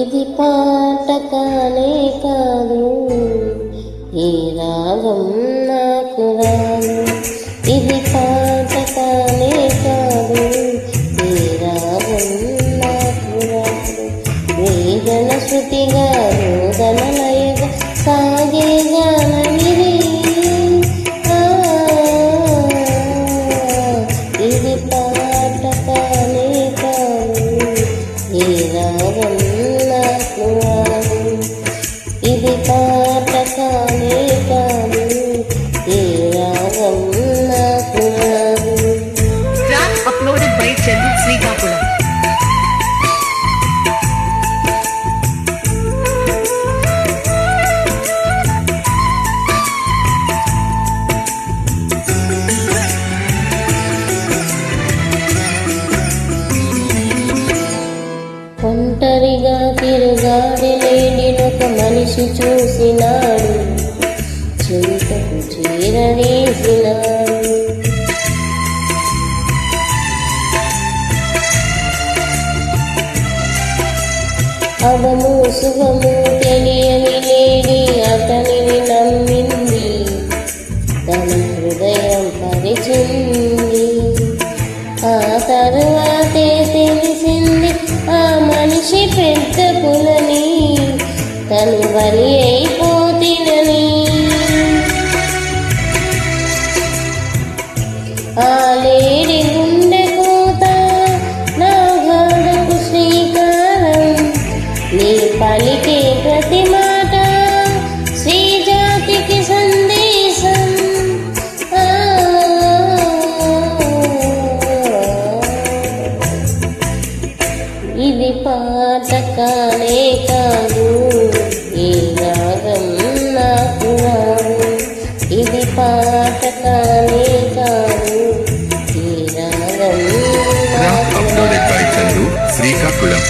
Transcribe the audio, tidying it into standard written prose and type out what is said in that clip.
ఇది పాట కానే కాదు, ఈ రాగం నాకు రాదు. ఇది పాట కానే కాదు, ఈ రాగం నాకు రాదు. వేదన శృతిగా రోదన లయగా సాగే గానమిది. ఇది పాట కానే కాదు, ఈ రాగం నాకు రాదు. ఇది పాట కానే కాదు, ఈ రాగం నాకు రాదు. Track uploaded by Chandu Srikakulam. ఒంటరిగా తిరుగాడి లేడినొక మనిషి చూసినాడు, చింతకు చీరవేసినాడు. అవము శుభము తెలియని లేడి అతనిని నమ్మింది, తన హృదయం పరిచింది. ఆ తరువాతే తెలిసింది ఆ మనిషి పెద్ద పులని, తను బలి అయిపోతినని. ఆ లేడి గుండె కోత నా గాడకు శ్రీకారం, నీ పలికే ప్రతి మాట శ్రీ జాతికి సందేశం. ఇది పాట కానే కాదు, ఈ రాగం నాకు రాదు. ఇది పాట కానే కాదు, ఈ రాగం Track నాకు uploaded by రాదు. Chandu Srikakulam.